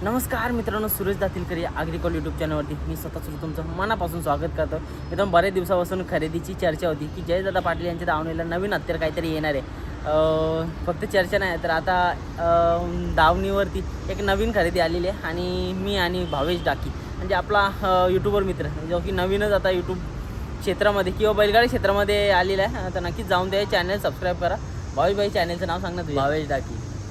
नमस्कार मित्रांनो, सुरेश दातीलकर या ॲग्रिकॉल यूट्यूब चॅनलवरती मी स्वतःच तुमचं मनापासून स्वागत करतो. एकदम बऱ्याच दिवसापासून खरेदीची चर्चा होती की जयदादा पाटील यांच्या दावणीला नवीन हत्यार काहीतरी येणार आहे. फक्त चर्चा नाही तर आता दावणीवरती एक नवीन खरेदी आलेली आहे आणि मी आणि भावेश डाकी म्हणजे आपला यूट्यूबर मित्र जो की नवीनच आता यूट्यूब क्षेत्रामध्ये किंवा बैलगाडी क्षेत्रामध्ये आलेला आहे. तर नक्कीच जाऊन द्या, चॅनल सबस्क्राईब करा. भावेश चॅनलचं नाव सांग ना तुझं.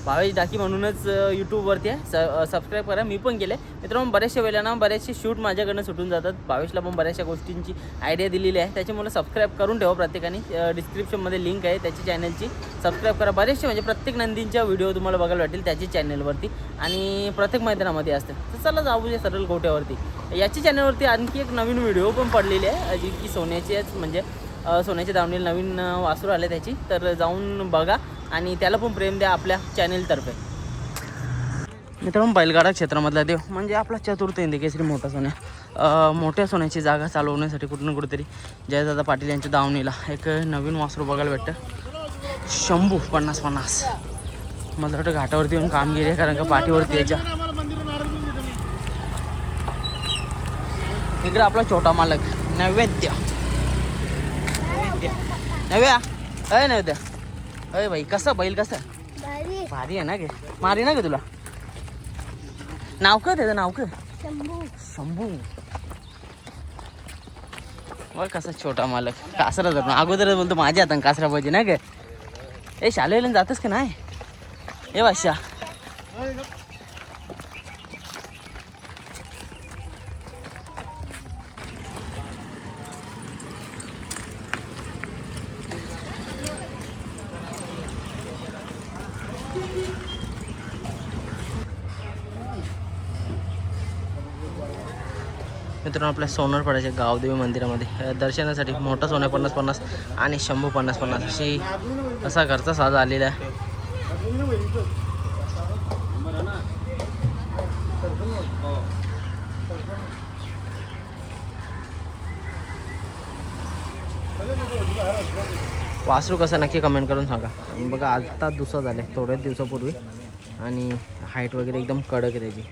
भावेश डाकी म्हणूनच यूट्यूबवरती आहे. सबस्क्राईब करा. मी पण केले मित्रांनो. बऱ्याचशा वेळेला बरेचसे शूट माझ्याकडनं सुटून जातात. भावेशला पण बऱ्याचशा गोष्टींची आयडिया दिलेली आहे, त्याच्यामुळे सबस्क्राईब करून ठेवा प्रत्येकाने. डिस्क्रिप्शनमध्ये लिंक आहे त्याची चॅनलची, सबस्क्राईब करा. बरेचसे म्हणजे प्रत्येक नंदींच्या व्हिडिओ तुम्हाला बघायला वाटेल त्याची चॅनलवरती आणि प्रत्येक मैदानामध्ये असते. तर चला जाऊ दे सरळ गोट्यावरती. याची चॅनलवरती आणखी एक नवीन व्हिडिओ पण पडलेली आहे जी की सोन्याचीच म्हणजे सोन्याच्या दावणीला नवीन वासरू आले त्याची. तर जाऊन बघा आणि त्याला पण प्रेम द्या आपल्या चॅनेलतर्फे. मित्रांनो, बैलगाडा क्षेत्रामधला देव म्हणजे आपला चतुर्थ हिंदी केसरी मोठा सोन्या. मोठ्या सोन्याची जागा चालवण्यासाठी कुठं ना कुठेतरी जयदादा पाटील यांच्या दावणीला एक नवीन वासरू बघायला भेटतं. शंभू 50-50 मला वाटतं घाटावरती येऊन कामगिरी आहे, कारण का पाठीवरती याच्या इकडे आपला छोटा मालक नैवेद्य. नैवेद्य अरे भाई, कसं बैल कसं भारी आहे ना गे. मारी ना गे तुला. नाव काय त्याचं? नाव काय? शंभू. बघ कसा छोटा मालक कासरा जातो. अगोदरच बोलतो माझ्या हातानं कासरा पाहिजे ना गे. ए शालेला जातच का नाही ए बादशा? मित्रांनो, आपल्या सोनरपाड्याच्या गावदेवी मंदिरामध्ये दर्शनासाठी मोठा सोन्या 50-50 आणि शंभू 50-50 अशी असा घरचा साज आलेला आहे. वासरू कसं नक्की कमेंट करून सांगा. बघा आता दुसरा झाले थोड्याच दिवसापूर्वी आणि हाईट वगैरे एकदम कडक आहे त्याची.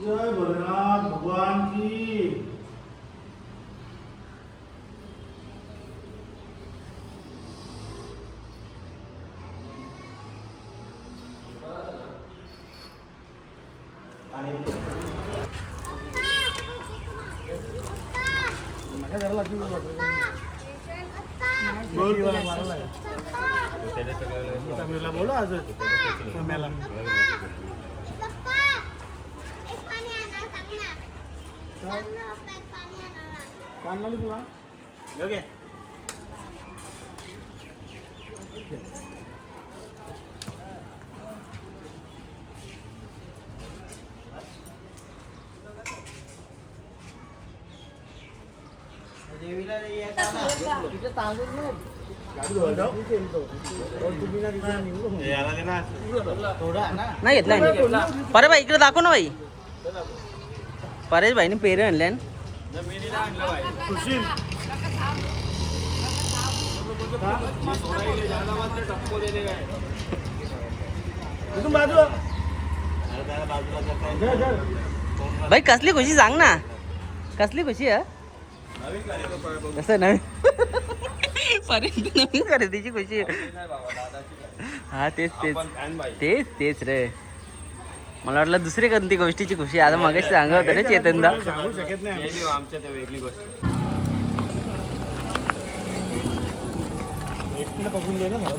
जय भोलेनाथ भगवान की. बोलो आज काढला तुला ओके. नाही घेतला परे भाई, इकडे दाखव ना भाई. परेश भाईने पेरे आणले. भाई कसली खुशी सांग ना, कसली खुशी आहे? कसं नवीन पर्यंत नवीन खरेदीची खुशी. हा तेच तेच तेच तेच रे. मला वाटलं दुसरी कोणती गोष्टीची खुशी. आता मगाशी सांगत होतं रे चेतनदा. सांगू शकत नाही आमच्या त्या वेगळी गोष्ट. एकटीला बघून दे ना मला.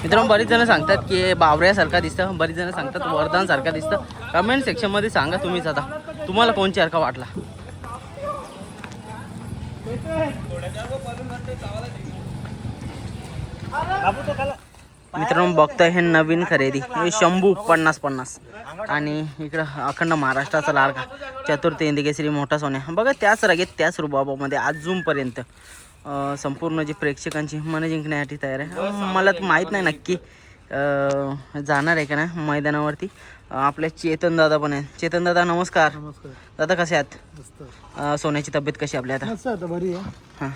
मित्रांनो बरीच जण सांगतात की बावऱ्यासारखा दिसतं, बरीच जण सांगतात वरदानसारखा दिसतं. कमेंट सेक्शनमध्ये सांगा तुम्हीच आता तुम्हाला कोणची सारखा वाटला. मित्रांनो बघताय हे नवीन खरेदी हे शंभू 50-50 आणि इकडं अखंड महाराष्ट्राचा लाडका चतुर्थ हिंदी केसरी मोठा सोन्या. बघा त्याच रागेत त्याच रुबाबामध्ये अजूनपर्यंत संपूर्ण जे प्रेक्षकांची मन जिंकण्यासाठी तयार आहे. मला तर माहीत नाही नक्की जाणार आहे का नाही मैदानावरती. आपले चेतन दादा पण आहे. चेतन दादा नमस्कार. नमस्कार दादा कसे आहात? मस्त. सोन्याची तब्येत कशी आपल्या आता? मस्त आता बरी आहे. हां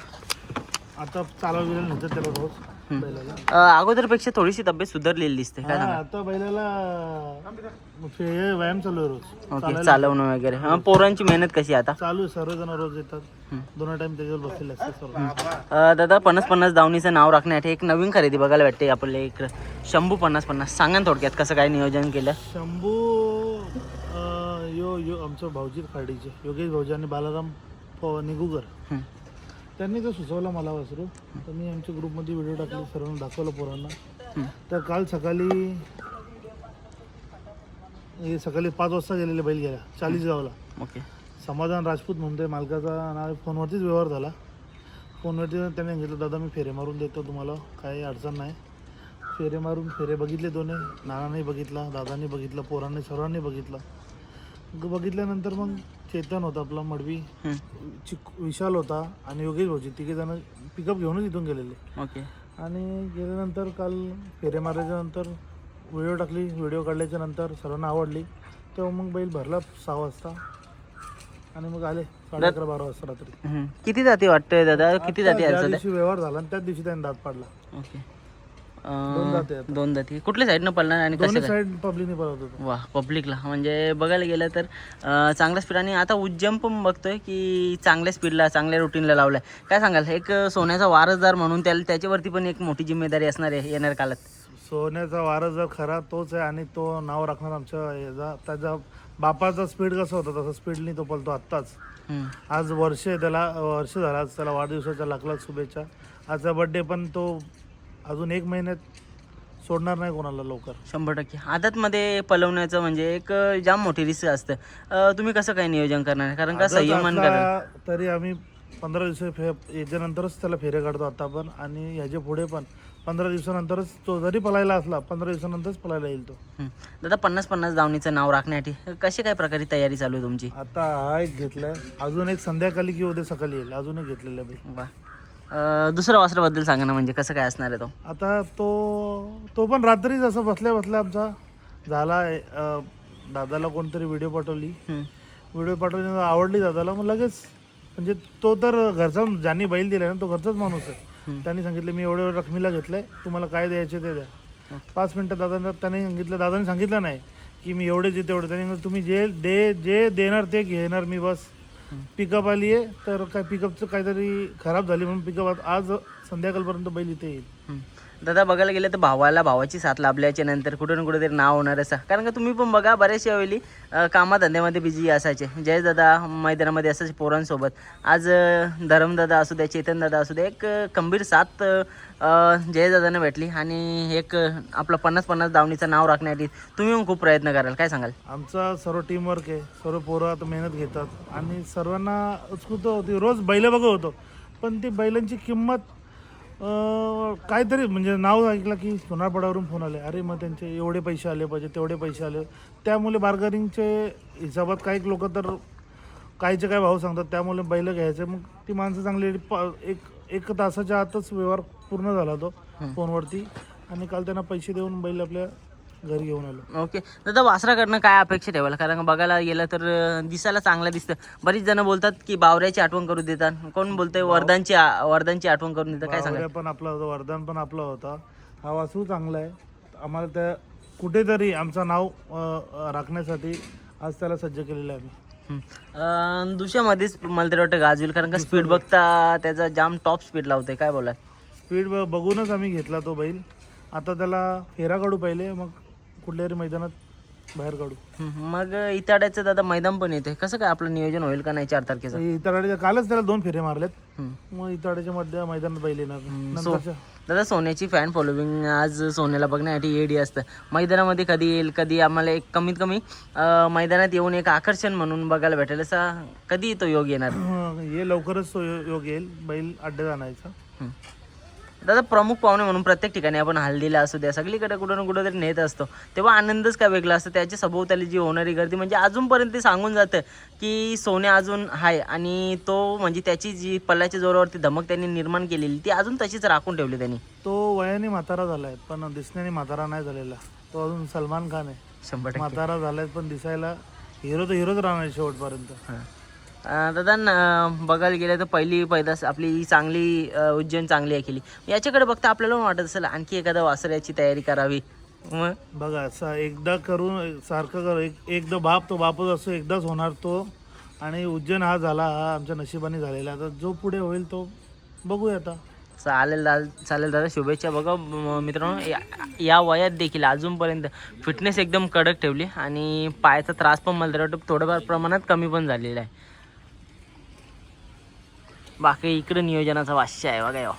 आता चालवलेलं नव्हतं त्याला रोज बैलाला. अगोदरपेक्षा थोडीशी तब्येत सुधारलेली दिसते काय हा, सांगा? आता बैलाला व्यायाम चालू आहे रोज. ओके चालवणं वगैरे. पोरांची मेहनत कशी आहे आता? चालू आहे. सर्वजण रोज येतात. दोन टाइम त्याच्यावर बसलेले असतात सर्व. दादा 50-50 दावणीचं नाव राखण्यासाठी एक नवीन खरेदी बघायला भेटते आपल्याला एक शंभू 50-50. सांगा ना थोडक्यात कसं काय नियोजन केलं? शंभू यो आमचं भाऊजी खाडीचे योगेश भाऊजी आणि बालाराम निगुगर त्यांनी तो सुचवला मला वासरू. तर मी आमच्या ग्रुपमध्ये व्हिडिओ टाकले, सर्वांना दाखवलं पोरांना. तर काल सकाळी 5 वाजता गेलेले बैल गेला 40 गावला. ओके समाधान राजपूत म्हणतोय मालकाचा नाव. फोनवरतीच व्यवहार झाला. फोनवरती त्याने सांगितलं दादा मी फेरे मारून देतो तुम्हाला, काही अडचण नाही. फेरे मारून फेरे बघितले दोन्ही. नानांनी बघितला, दादांनी बघितला, पोरांनी सर्वांनी बघितला. बघितल्यानंतर मग चेतन होता आपला मडवी, विशाल होता आणि योगेश भाऊजी तिघे जण पिकअप घेऊनच इथून गेलेले. ओके आणि गेल्यानंतर काल फेरे मारायच्या नंतर व्हिडिओ टाकली. व्हिडिओ काढल्याच्या नंतर सर्वांना आवडली. तेव्हा मग बैल भरला 6 वाजता आणि मग आले 11:30-12 वाजता रात्री. किती जाती वाटतंय दादा? किती जाती त्या दिवशी व्यवहार झाला आणि त्याच दिवशी त्याने दात पाडला. ओके 2 जाती आहेत. 2 जाती कुठल्या साईडनं पडणार आणि दोन्ही कसं? साईड पब्लिकने पळवत होतो. वा पब्लिकला म्हणजे बघायला गेलं तर चांगल्या स्पीड. आणि आता उज्जैन पण बघतोय की चांगल्या स्पीडला चांगल्या रुटीनला लावलाय. काय सांगाल एक सोन्याचा वारसदार म्हणून त्याच्यावरती पण एक मोठी जिम्मेदारी असणार आहे येणाऱ्या काळात? सोन्याचा वारस जर खरा तोच आहे आणि तो नाव राखणार आमच्या याचा. त्याचा बापाचा स्पीड कसा होता तसा स्पीडनी तो पळतो आत्ताच. आज वर्ष आहे त्याला, वर्ष झाला आज त्याला. वाढदिवसाच्या लाख शुभेच्छा. आजचा बड्डे पण तो अजून 1 महिन्यात सोडणार नाही कोणाला लवकर. 100% आदतमध्ये पलवण्याचं म्हणजे एक जाम मोठी रिस्क असतं. तुम्ही कसं काय नियोजन करणार? कारण का संयमन करणार तरी आम्ही 15 दिवस याच्यानंतरच त्याला फेरे काढतो आता पण. आणि ह्याच्या पुढे पण 15 दिवसानंतरच तो जरी पळायला असला 15 दिवसानंतरच पळायला येईल तो. दादा 50-50 दावणीचं नाव राखण्यासाठी कशी काय प्रकारे तयारी चालू आहे तुमची? आता हा एक घेतलाय, अजून एक संध्याकाळी किंवा उद्या सकाळी येईल. अजून एक घेतलेलं आहे. वा दुसऱ्या वासराबद्दल सांगा ना, म्हणजे कसं काय असणार आहे तो? आता तो पण रात्री जसं बसल्या बसल्या आमचा झाला. दादाला कोणतरी व्हिडिओ पाठवली. व्हिडिओ पाठवली आवडली दादाला. मग लगेच म्हणजे तो तर घरचा, ज्यांनी बैल दिला ना तो घरचाच माणूस आहे. त्यांनी सांगितलं मी एवढ्या रकमेला घेतलंय, तुम्हाला काय द्यायचे ते द्या. 5 मिनटं दादाने सांगितलं नाही की मी एवढे जे तेवढे. त्यांनी तुम्ही जे देणार ते घेणार मी. बस पिकअप आली आहे तर काय पिकअपचं काहीतरी खराब झाली म्हणून पिकअप आज संध्याकाळपर्यंत बैल इथे येईल. दादा बघायला गेलं तर भावाची साथ लाभल्याच्या नंतर कुठे ना कुठेतरी नाव होणार असं. कारण का तुम्ही पण बघा बऱ्याचशा वेळी कामाधंद्यामध्ये बिझी असायचे. जयेश दादा मैदानामध्ये असायचे पोरांसोबत. आज धरमदादा असू द्या, चेतन दादा असू द्या, एक खंबीर साथ जयेश दादाने भेटली. आणि एक आपलं 50-50 दावणीचं नाव राखण्यासाठी तुम्ही पण खूप प्रयत्न कराल. काय सांगाल? आमचा सर्व टीमवर्क आहे. सर्व पोरं आता मेहनत घेतात आणि सर्वांना उत्सुकता होती. रोज बैलं बघत होतो पण ती बैलांची किंमत काहीतरी म्हणजे नाव ऐकलं की सोनारपाड्यावरून फोन आले. अरे मग त्यांचे एवढे पैसे आले पाहिजे, तेवढे पैसे आले. त्यामुळे बार्गनिंगचे हिसाबात काही लोक तर काहीचे काय भाव सांगतात. त्यामुळे बैल घ्यायचे. मग ती माणसं चांगली एक तासाच्या आतच व्यवहार पूर्ण झाला तो फोनवरती. आणि काल त्यांना पैसे देऊन बैल आपल्या घरी घेऊन आलो. ओके दादा वासराकडनं काय अपेक्षा ठेवायला? कारण बघायला गेलं तर दिसायला चांगलं दिसतं. बरीच जण बोलतात की बावऱ्याची आठवण करून देतात, कोण बोलतंय वरदानची आठवण करून देतात. काय सांगा? पण आपला होता, वरदान पण आपला होता. हा वासरू चांगला आहे. आम्हाला त्या कुठेतरी आमचं नाव राखण्यासाठी आज त्याला सज्ज केलेलं आहे आम्ही. दुसऱ्यामध्येच मला तरी वाटतं गाजवेल, कारण का स्पीड बघता त्याचा जाम टॉप स्पीड लावतोय. काय बोला? स्पीड बघूनच आम्ही घेतला तो बैल. आता त्याला फेरा काढू पहिले, मग कुठल्या तरी मैदानात बाहेर काढू. मग इताड्याचं दादा मैदान पण येते, कसं काय आपलं नियोजन होईल का नाही 4 तारखेचं? इताड्याच्या कालच त्याला 2 फेरे मारलेत, मग इताड्याच्या मध्ये मैदानात बैल येणार नंतरच्या. दादा सोन्याची फॅन फॉलोविंग आज सोन्याला बघण्यासाठी एडी असतं. मैदानामध्ये कधी येईल, कधी आम्हाला एक कमीत कमी मैदानात येऊन एक आकर्षण म्हणून बघायला भेटेल, असा कधी तो योग येणार? हे लवकरच तो योग येईल बैल अड्ड्यात आणायचा. दादा प्रमुख पाहुणे म्हणून प्रत्येक ठिकाणी आपण हल्दीला असू द्या सगळीकडे कुठं ना कुठं तरी नेत असतो, तेव्हा आनंदच काय वेगळा असतो. त्याच्या सभोवताली जी होणारी गर्दी म्हणजे अजूनपर्यंत ते सांगून जातं की सोन्या अजून आहे, आणि तो म्हणजे त्याची जी पल्ल्याच्या जोरावरती धमक त्यांनी निर्माण केलेली ती अजून तशीच राखून ठेवली त्यांनी. तो वयाने म्हातारा झालाय पण दिसण्याने म्हातारा नाही झालेला. तो अजून सलमान खान आहे. 100% म्हातारा झालाय पण दिसायला हिरो तर हिरोच राहणार शेवटपर्यंत. दादा बघायला गेलं तर पहिली पैदास आपली चांगली उज्जैन चांगली आहे केली. याच्याकडे बघता आपल्याला पण वाटत असेल आणखी एखादा वासर याची तयारी करावी. मग बघा एकदा करून सारखं कर, एकदा बाप तो बापच असतो, एकदाच होणार तो. आणि उज्जैन हा झाला, हा आमच्या नशिबाने झालेला. आता जो पुढे होईल तो बघूया आता. चालेल दादा, शुभेच्छा. बघा मित्रांनो, या वयात देखील अजूनपर्यंत फिटनेस एकदम कडक ठेवली, आणि पायाचा त्रास पण मला तरी वाटतं थोड्याफार प्रमाणात कमी पण झालेला आहे. बाकी इकडे नियोजनाचा वाश्य आहे बघा.